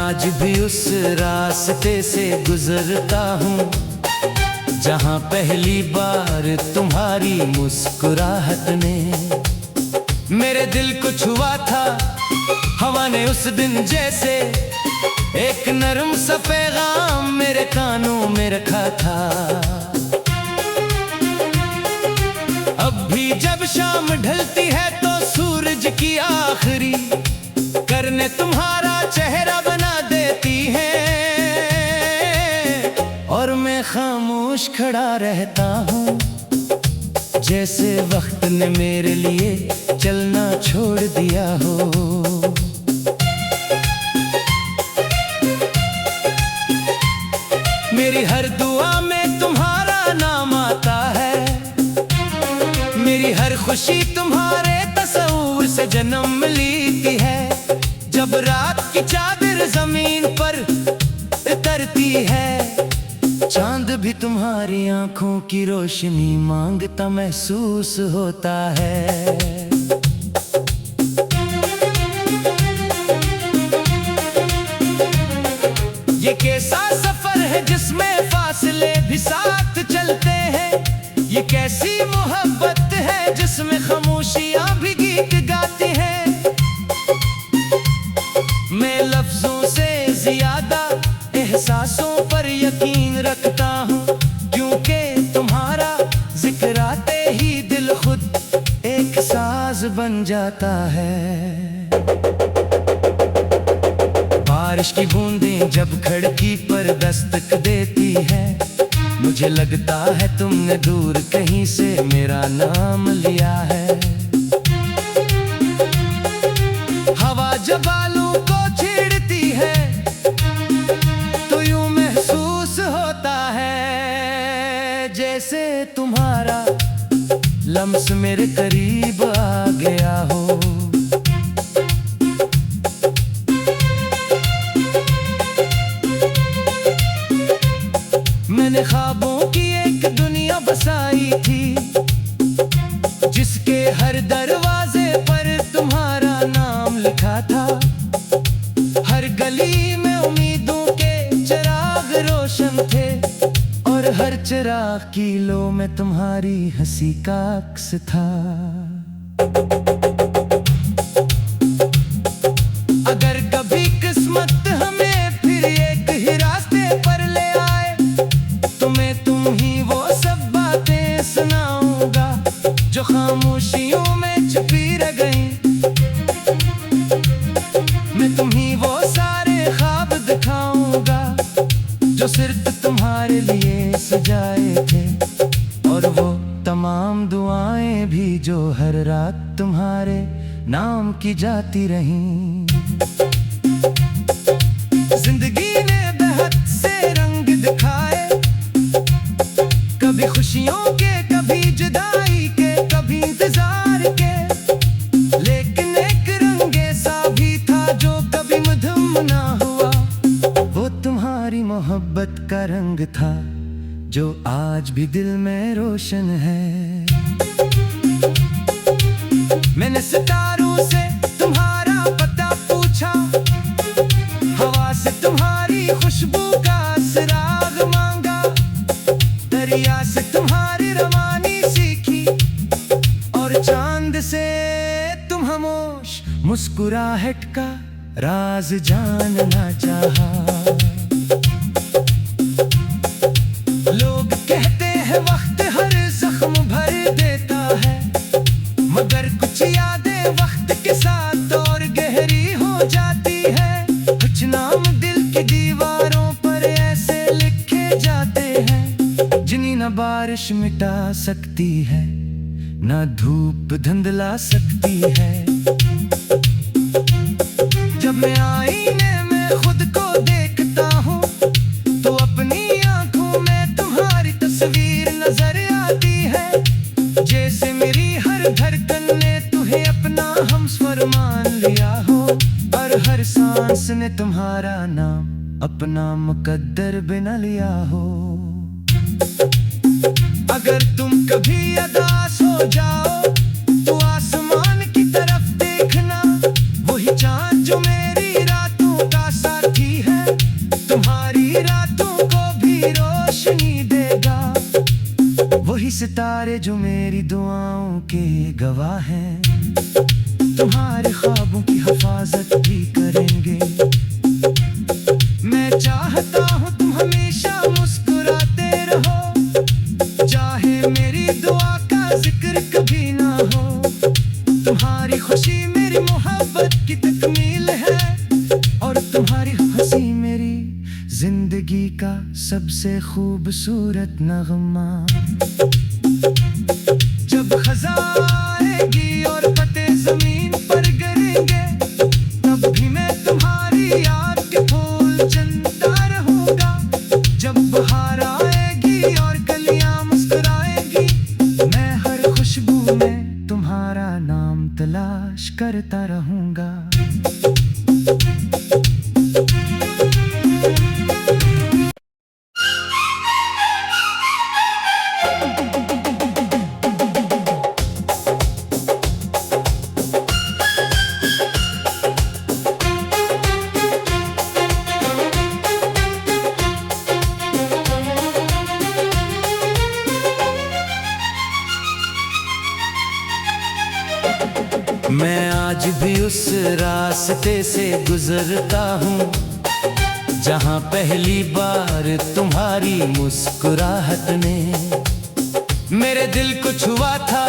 आज भी उस रास्ते से गुजरता हूँ जहाँ पहली बार तुम्हारी मुस्कुराहट ने मेरे दिल को छुआ था। हवा ने उस दिन जैसे एक नरम सा पैगाम मेरे कानों में रखा था। अब भी जब शाम ढलती है तो सूरज की आखिरी करने तुम्हारा चेहरा बना देती है और मैं खामोश खड़ा रहता हूँ जैसे वक्त ने मेरे लिए चलना छोड़ दिया हो। मेरी हर दुआ में तुम्हारा नाम आता है, मेरी हर खुशी तुम्हारे तस्वीर से जन्म लेती है। जब रात की चादर जमीन पर उतरती है, चांद भी तुम्हारी आंखों की रोशनी मांगता महसूस होता है। ये कैसा सफर है जिसमें फासले भी साथ चलते हैं, ये कैसी मोहब्बत है जिसमें खामोशियां भी गीत गाती हैं। मैं लफ्जों से ज्यादा एहसासों पर यकीन रखता हूँ, क्योंकि तुम्हारा जिक्र आते ही दिल खुद एक साज बन जाता है। बारिश की बूंदें जब खिड़की पर दस्तक देती है, मुझे लगता है तुमने दूर कहीं से मेरा नाम लिया है। हवा जब बालों को छेड़ती है तो यूं महसूस होता है जैसे तुम्हारा लम्स मेरे करीब आ गया हो। मैंने ख्वाबों की एक दुनिया बसाई थी, जिसके हर दरवाजे पर तुम्हारा नाम लिखा था। हर गली में उम्मीदों के चिराग रोशन थे और हर चिराग की लो में तुम्हारी हंसी का अक्स था। अगर कभी किस्मत हमें फिर एक ही रास्ते पर ले आए तो मैं तुम ही वो सब बातें सुनाऊंगा जो खामोशियों में छुपी रह गई। मैं तुम ही वो सारे ख्वाब दिखाऊंगा जो सिर्फ तुम्हारे लिए सजाए थे, और वो तमाम दुआएं भी जो हर रात तुम्हारे नाम की जाती रहीं। जिंदगी ने बेहद से रंग दिखाए, कभी खुशियों के, कभी जुदाई के, कभी इंतजार के, लेकिन एक रंग ऐसा भी था जो कभी मधुम ना हुआ। वो तुम्हारी मोहब्बत का रंग था जो आज भी दिल में रोशन है। मैंने सितारों से तुम्हारा पता पूछा, हवा से तुम्हारी खुशबू का सुराग मांगा, दरिया से तुम्हारी रवानी सीखी और चांद से तुम खामोश मुस्कुराहट का राज जानना चाहा। लोग कहते हैं वक्त हर जख्म भर देता है, मगर कुछ यादें वक्त के साथ और गहरी हो जाती है। कुछ नाम दिल की दीवारों पर ऐसे लिखे जाते हैं जिन्हें न बारिश मिटा सकती है, न धूप धुंधला सकती है। जब मैं आईने में खुद को देखता हूँ तो अपनी आंखों में तुम्हारी तस्वीर नजर आती है, जैसे मेरी हर धड़कन ने तुम्हें अपना हमसफर मान लिया हो और हर सांस ने तुम्हारा नाम अपना मुकद्दर बना लिया हो। अगर तुम कभी उदास हो जाओ तो आसमान की तरफ देखना, वही चांद जो मेरी रातों का साथी वही सितारे जो मेरी दुआओं के गवाह हैं, तुम्हारे ख्वाबों की हिफाजत भी करेंगे। मैं चाहता हूँ तुम हमेशा मुस्कुराते रहो, चाहे मेरी दुआ का जिक्र कभी ना हो। तुम्हारी खुशी मेरी मोहब्बत की तकमील है, और तुम्हारी हंसी मेरी जिंदगी का सबसे खूबसूरत नगमा। जब खज़ा आएगी और पत्ते जमीन पर गिरेंगे, तब भी मैं तुम्हारी याद के फूल चुनता रहूंगा। जब बहार आएगी और कलियां मुस्कुराएगी, मैं हर खुशबू में तुम्हारा नाम तलाश करता रहूंगा। मैं आज भी उस रास्ते से गुजरता हूँ, जहाँ पहली बार तुम्हारी मुस्कुराहट ने मेरे दिल को छुआ था।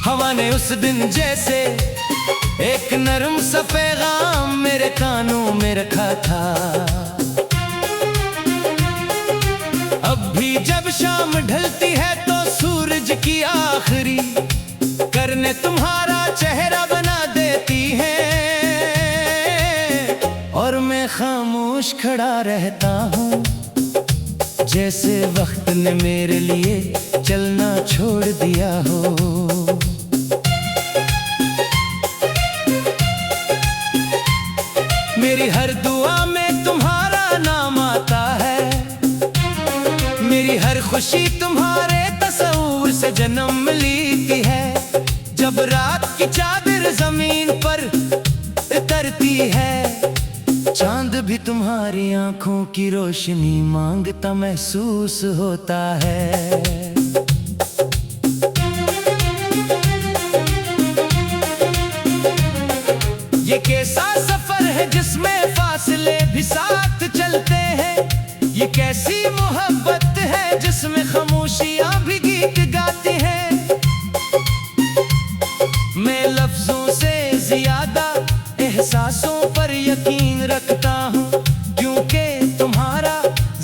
हवा ने उस दिन जैसे एक नरम सा पैगाम मेरे कानों में रखा था। अब भी जब शाम ढलती है तो सूरज की आखिरी करने तुम्हारा चेहरा बना देती है, और मैं खामोश खड़ा रहता हूँ, जैसे वक्त ने मेरे लिए चलना छोड़ दिया हो। मेरी हर दुआ में तुम्हारा नाम आता है, मेरी हर खुशी तुम्हारे तस्वीर से जन्म लेती है। जब रात की चादर जमीन पर उतरती है, चांद भी तुम्हारी आंखों की रोशनी मांगता महसूस होता है। ये कैसा सफर है जिसमें फासले भी साथ चलते हैं, ये कैसी मोहब्बत है जिसमें खामोशियां भी गीत गाती हैं। मैं लफ्जों से ज्यादा एहसासों पर यकीन रखता हूँ, क्योंकि तुम्हारा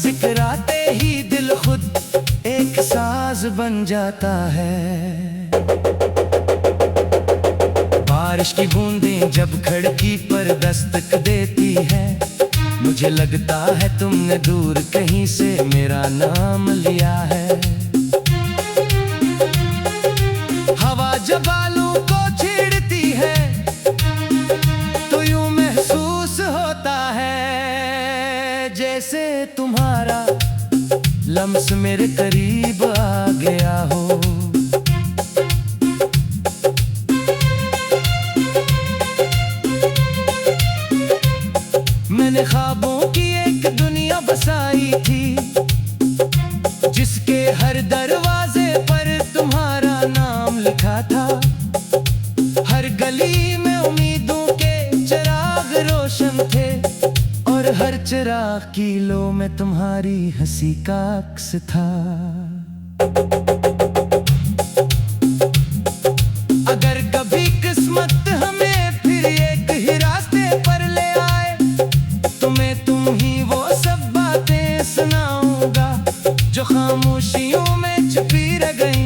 जिक्र आते ही दिल खुद एक साज बन जाता है। बारिश की बूंदें जब खिड़की पर दस्तक देती है, मुझे लगता है तुमने दूर कहीं से मेरा नाम लिया है। हवा जब बालों को छेड़ती है, तो यूं महसूस होता है जैसे तुम्हारा लम्स मेरे करीब आ गया हो। मैंने ख्वाबों की एक दुनिया बसाई थी, जिसके हर दरवाजे पर तुम्हारा नाम लिखा था। हर गली में उम्मीदों के चिराग रोशन थे, और हर चिराग की लो में तुम्हारी हंसी का अक्स था। अगर कभी किस्मत हमें फिर एक ही रास्ते पर ले आए, तो मैं तुम ही वो सब बातें सुनाऊंगा जो खामोशियों में छुपी रह गई।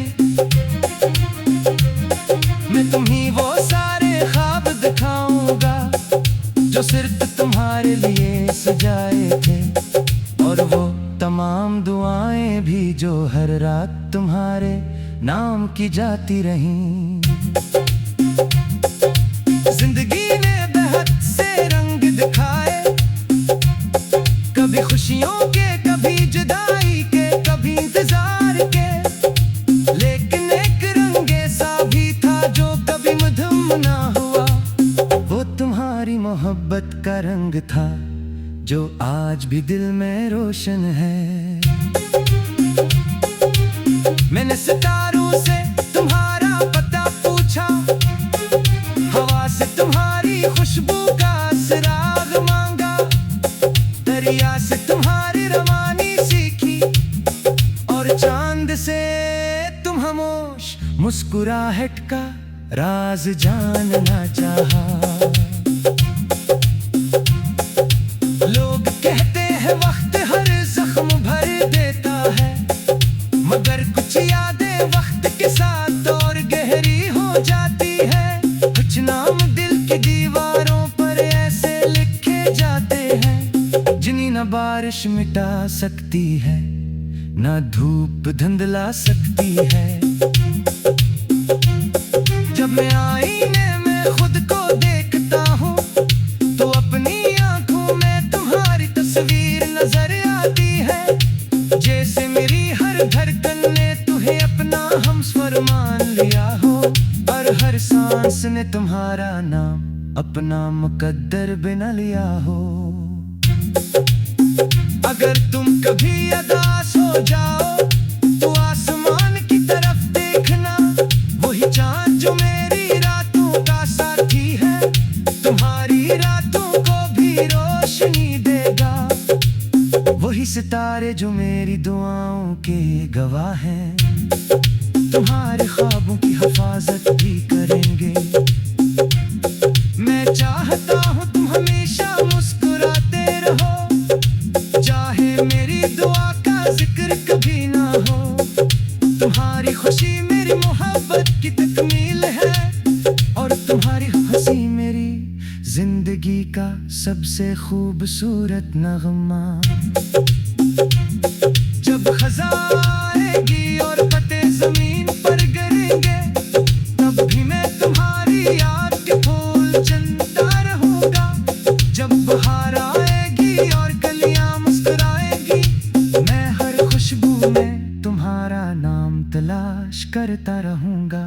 मैं तुम ही वो सारे ख्वाब दिखाऊंगा जो सिर्फ तुम्हारे लिए सजाए थे, और वो तमाम दुआएं भी जो हर रात तुम्हारे नाम की जाती रहीं। जिंदगी ने बेहद से रंग दिखाए, कभी खुशियों के, कभी जुदाई के, कभी इंतजार के, लेकिन एक रंग ऐसा भी था जो कभी मधुम ना हुआ। वो तुम्हारी मोहब्बत का रंग था जो आज भी दिल में रोशन है। मैंने सितारों से तुम्हारा पता पूछा, हवा से तुम्हारी खुशबू का सुराग मांगा, दरिया से तुम्हारी रवानी सीखी, और चांद से तुम खामोश मुस्कुराहट का राज जानना चाहा। लोग कहते हैं वक्त हर जख्म भर देता है, मगर कुछ यादें वक्त के साथ और गहरी हो जाती है। कुछ नाम दिल की दीवारों पर ऐसे लिखे जाते हैं, जिन्हें न बारिश मिटा सकती है, न धूप धुंधला सकती है। जब मैं आईने में खुद को देखता हूँ, तो अपनी आंखों में तुम्हारी तस्वीर नजर आती है। जैसे मेरी हर धड़कन ने तुम्हें अपना हमसफर मान लिया हो, और हर सांस ने तुम्हारा नाम अपना मुकद्दर बना लिया हो। अगर तुम कभी उदास हो जाओ, तो आसमान की तरफ देखना, वही चांद जो मेरी रातों का साथी है, तुम्हारी रातों को भी रोशनी देगा। वही सितारे जो मेरी दुआओं के गवाह हैं, तुम्हारे ख्वाबों की हिफाजत भी करेंगे। मैं चाहता हूँ तुम हमेशा मुस्कुराते रहो, चाहे मेरी दुआ का जिक्र कभी ना हो। तुम्हारी खुशी मेरी मोहब्बत की तकमील है, और तुम्हारी हंसी मेरी जिंदगी का सबसे खूबसूरत नगमा। जब खज़ा आएगी और पत्ते जमीन पर गिरेंगे, तब भी मैं तुम्हारी याद के फूल चुनता रहूंगा। जब बहार आएगी और कलियां मुस्कुराएगी, मैं हर खुशबू में तुम्हारा नाम तलाश करता रहूंगा।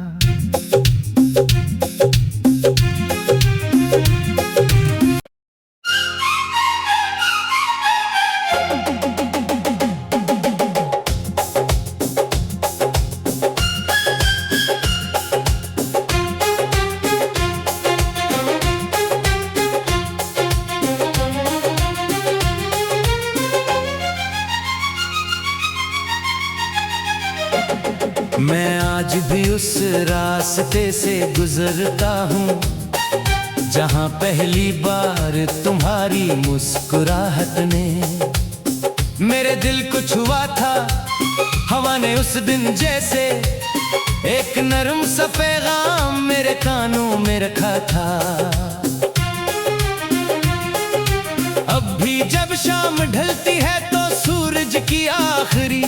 मैं आज भी उस रास्ते से गुजरता हूँ, जहाँ पहली बार तुम्हारी मुस्कुराहट ने मेरे दिल को छुआ था। हवा ने उस दिन जैसे एक नरम सा पैगाम मेरे कानों में रखा था। अब भी जब शाम ढलती है, तो सूरज की आखिरी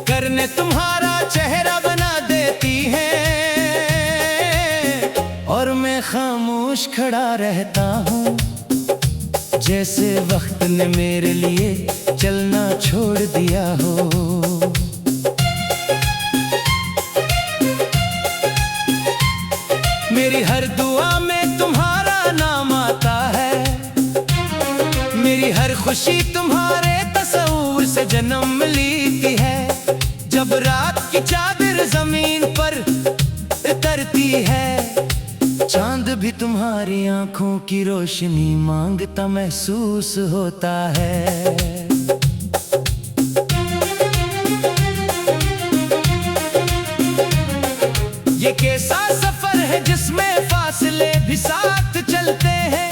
करने तुम्हारा चेहरा बना देती है, और मैं खामोश खड़ा रहता हूँ, जैसे वक्त ने मेरे लिए चलना छोड़ दिया हो। मेरी हर दुआ में तुम्हारा नाम आता है, मेरी हर खुशी तुम्हारे तस्वीर से जन्म लेती है। जब रात की चादर जमीन पर उतरती है, चांद भी तुम्हारी आंखों की रोशनी मांगता महसूस होता है। ये कैसा सफर है जिसमें फासले भी साथ चलते हैं,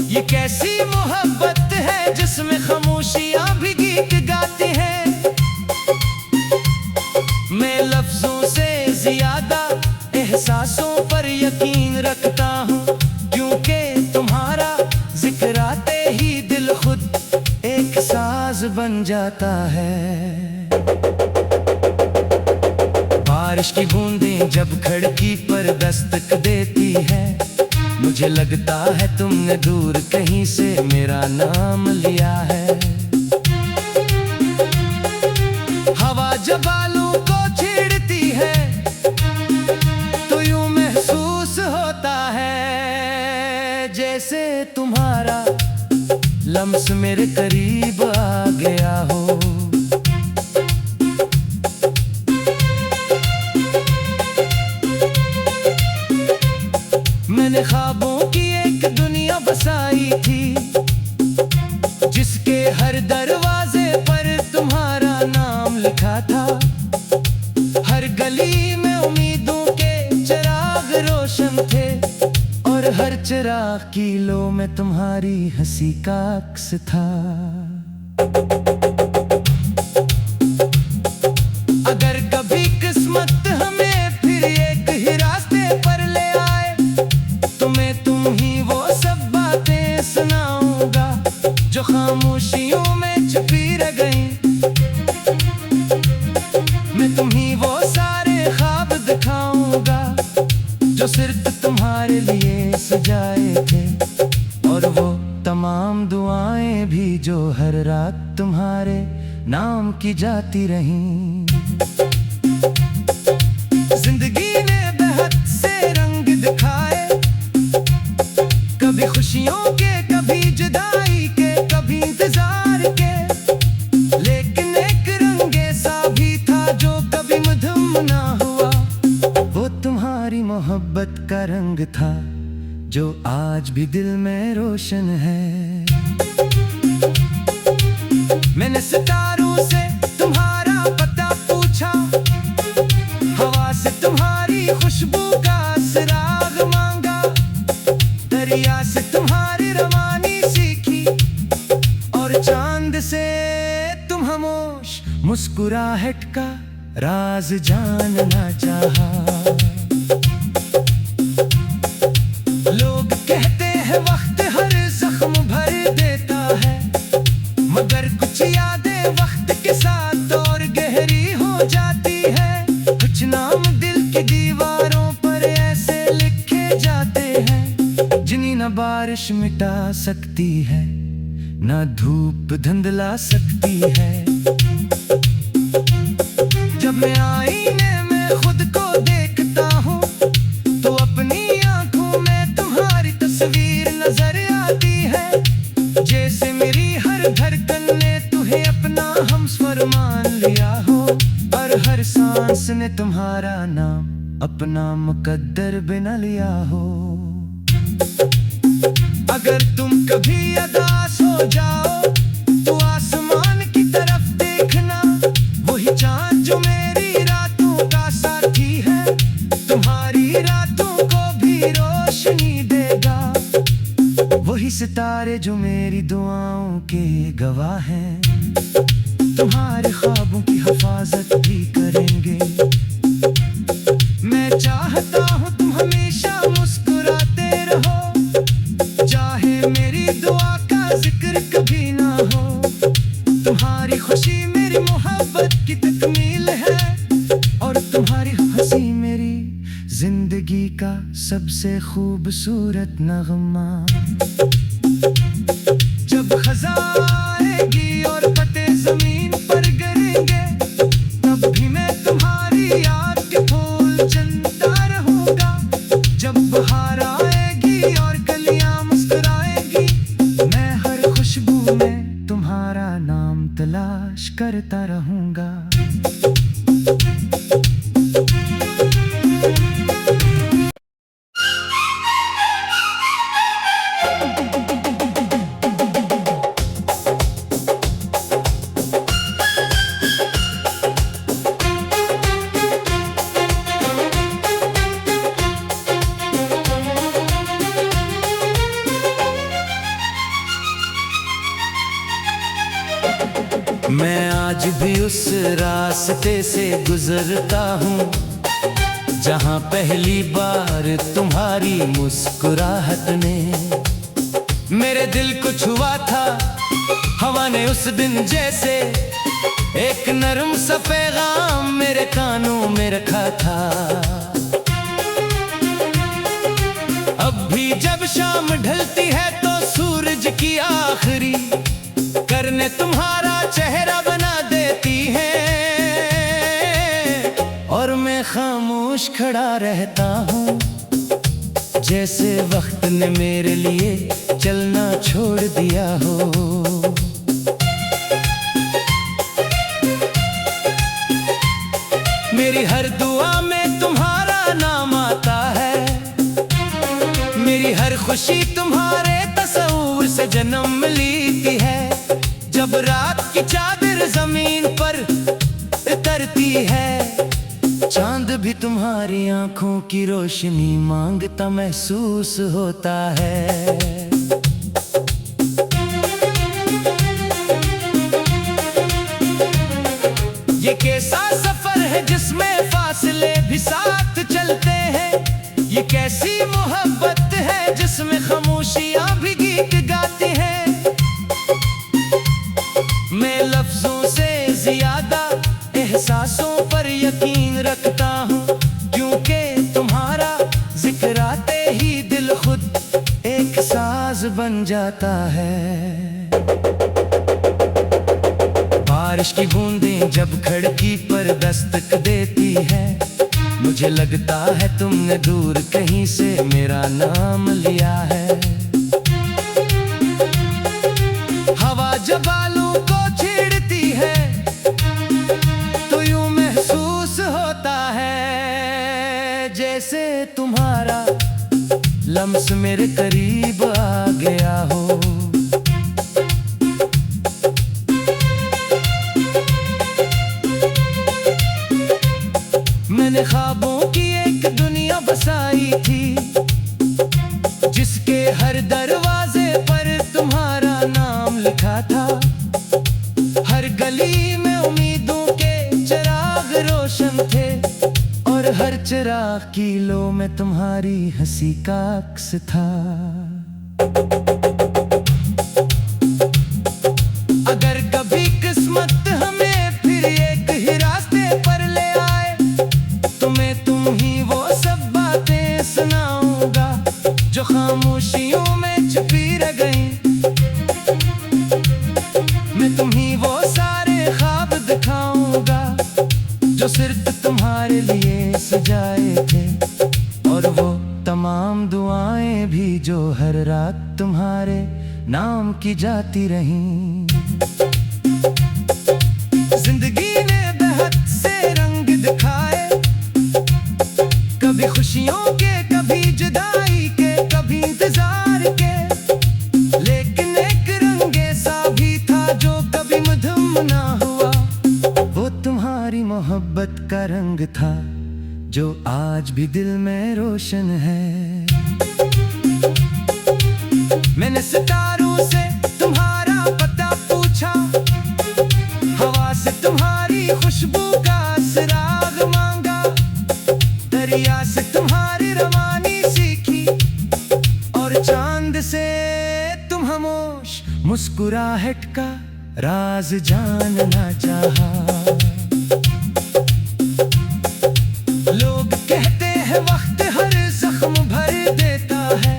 ये कैसी मोहब्बत है जिसमें खामोशियां भी गीत गाती हैं। मैं लफ्जों से ज्यादा एहसासों पर यकीन रखता हूँ, क्योंकि तुम्हारा जिक्र आते ही दिल खुद एक साज बन जाता है। बारिश की बूंदें जब खिड़की पर दस्तक देती है, मुझे लगता है तुमने दूर कहीं से मेरा नाम लिया है। हवा जब बालों को छेड़ती है, तो यूं महसूस होता है जैसे तुम्हारा लम्स मेरे करीब आ गया हो। मैंने ख्वाबों की एक दुनिया बसाई थी, जिसके हर दरवाजे पर तुम्हारा नाम लिखा था। हर गली में उम्मीदों के चिराग रोशन थे, और हर चिराग की लो में तुम्हारी हंसी का अक्स था। अगर कभी किस्मत हमें फिर एक ही रास्ते पर ले आए, तो मैं तुम ही वो सब बातें सुनाऊंगा जो खामोशियों में छुपी रह गई। मैं तुम ही वो सारे ख्वाब दिखाऊंगा जो सिर्फ तुम्हारे लिए सजाए थे, और वो तमाम दुआएं भी जो हर रात तुम्हारे नाम की जाती रहीं। जिंदगी ने बेहद से रंग दिखाए, कभी खुशियों के, कभी जुदाई के, कभी इंतजार के, लेकिन एक रंग ऐसा भी था जो कभी मधुम ना हुआ। वो तुम्हारी मोहब्बत का रंग था जो आज भी दिल में रोशन है। मैंने सितारों से तुम्हारा पता पूछा, हवा से तुम्हारी खुशबू का सुराग मांगा, दरिया से तुम्हारी रवानी सीखी, और चांद से तुम खामोश मुस्कुराहट का राज जानना चाहा। लोग कहते हैं वक्त हर जख्म भर देता है, मगर कुछ यादें वक्त के साथ और गहरी हो जाती है। कुछ नाम दिल की दीवारों पर ऐसे लिखे जाते हैं, जिन्हें न बारिश मिटा सकती है, न धूप धुंधला सकती है। जब मैं आईने में खुद को देखता हूँ, तो अपनी आंखों में तुम्हारी तस्वीर नजर आती है, जैसे मेरी हर धड़कन ने तुम्हें अपना हमसफर मान लिया हो, और हर सांस ने तुम्हारा नाम अपना मुकद्दर बना लिया हो। अगर तुम कभी उदास हो जाओ, तो आसमान की तरफ देखना, वही चांद जो मेरी रातों का साथी है, तुम्हारी रातों को भी रोशनी देगा। वही सितारे जो मेरी दुआओं के गवाह हैं, तुम्हारे ख्वाबों की हिफाजत भी करेंगे। मैं चाहता हूँ तुम हमेशा मुस्कुराते रहो, चाहे मेरी दुआ का जिक्र कभी ना हो। तुम्हारी खुशी मेरी मोहब्बत की तकमील है, और तुम्हारी हंसी मेरी जिंदगी का सबसे खूबसूरत नगमा। जब खज़ा आएगी और पत्ते जमीन पर गिरेंगे, तब भी मैं तुम्हारी याद के फूल चुनता रहूंगा। जब बहार आएगी और कलियां मुस्कुराएगी, मैं हर खुशबू में तुम्हारा नाम तलाश करता रहूंगा। मैं आज भी उस रास्ते से गुजरता हूँ, जहाँ पहली बार तुम्हारी मुस्कुराहट ने मेरे दिल को छुआ था। हवा ने उस दिन जैसे एक नरम सा पैगाम मेरे कानों में रखा था। अब भी जब शाम ढलती है, तो सूरज की आखिरी करने तुम्हारा चेहरा बना देती है, और मैं खामोश खड़ा रहता हूँ, जैसे वक्त ने मेरे लिए चलना छोड़ दिया हो। मेरी हर दुआ में तुम्हारा नाम आता है, खुशी तुम्हारे तस्वीर से जन्म लेती है। जब रात की चादर जमीन पर उतरती है, चांद भी तुम्हारी आंखों की रोशनी मांगता महसूस होता है। ये कैसा सफर है जिसमें फासले भी साथ चलते हैं। ये कैसी मोहब्बत है जिसमें खामोशियां भी गीत गाती हैं। मैं लफ्जों से ज्यादा एहसासों पर यकीन रखता हूँ, क्योंकि तुम्हारा जिक्र आते ही दिल खुद एक साज बन जाता है। बारिश की बूंदें जब खिड़की पर दस्तक देती है, मुझे लगता है तुमने दूर कहीं से मेरा नाम लिया है। हवा जब बालों को छेड़ती है तो यूं महसूस होता है जैसे तुम्हारा लम्स मेरे करीब आ गया हो। मैंने ख्वाबों की एक दुनिया बसाई थी, जिसके हर दरवाजे पर तुम्हारा नाम लिखा था। हर गली में उम्मीदों के चिराग रोशन थे, और हर चिराग की लो में तुम्हारी हंसी का अक्स था। अगर कभी किस्मत हमें फिर एक ही रास्ते पर ले आए, तो मैं तुम ही वो सब बातें सुनाऊंगा जो खामोशियों में छुपी रह गई। मैं तुम ही वो सारे ख्वाब दिखाऊंगा जो सिर्फ तुम्हारे लिए सजाए थे, और वो तमाम दुआएं भी जो हर रात तुम्हारे नाम की जाती रहीं। जिंदगी ने बेहद से रंग दिखाए, कभी खुशियों के, कभी जुदाई के, कभी इंतजार के, लेकिन एक रंग ऐसा भी था जो कभी मधुम ना हुआ। वो तुम्हारी मोहब्बत का रंग था जो आज भी दिल में रोशन है। मैंने सितारों से तुम्हारा पता पूछा, हवा से तुम्हारी खुशबू का सुराग मांगा, दरिया से तुम्हारी रवानी सीखी, और चांद से तुम खामोश मुस्कुराहट का राज जानना चाहा। लोग कहते हैं वक्त हर जख्म भर देता है,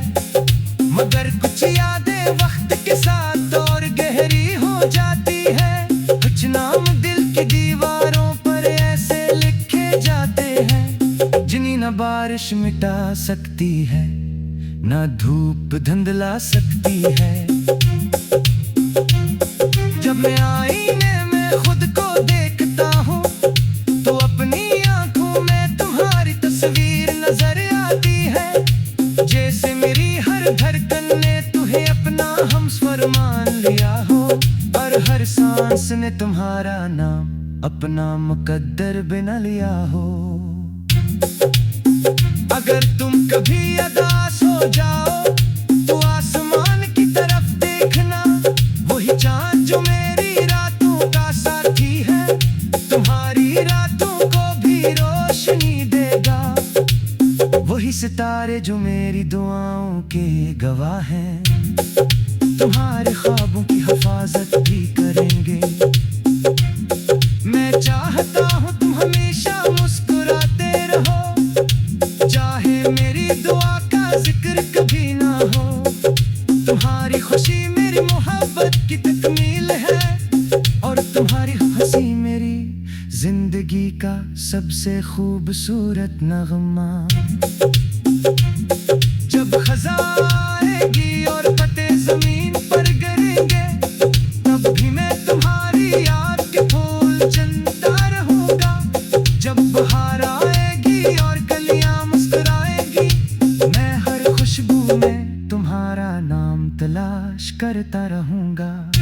मगर कुछ यादें वक्त के साथ और गहरी हो जाती है। कुछ नाम दिल की दीवारों पर ऐसे लिखे जाते हैं, जिन्हें न बारिश मिटा सकती है, न धूप धुंधला सकती है। जब मैं आईने में खुद को देखता हूँ, तो अपनी आंखों में तुम्हारी तस्वीर नजर आती है, जैसे मेरी हर धड़कन ने तुम्हें अपना हमसफर मान लिया हो, और हर सांस ने तुम्हारा नाम अपना मुकद्दर बना लिया हो। अगर तुम कभी उदास हो जाओ तो आसमान की तरफ देखना, वही चांद जो मेरी रातों का साथी है, तुम्हारी रातों को भी रोशनी देगा। वही सितारे जो मेरी दुआओं के गवाह हैं, तुम्हारे ख्वाबों की हिफाजत भी करेंगे। मैं चाहता हूँ तुम हमेशा मुस्कुराते रहो, चाहे मेरी दुआ का जिक्र कभी ना हो। तुम्हारी खुशी मेरी मोहब्बत की तकमील है, और तुम्हारी हंसी मेरी जिंदगी का सबसे खूबसूरत नगमा। जब खज़ा आएगी और पत्ते जमीन पर गिरेंगे, तब भी मैं तुम्हारी याद के फूल चुनता रहूंगा। जब बहार आएगी और कलियां मुस्कुराएगी, मैं हर खुशबू में तुम्हारा करता रहूंगा।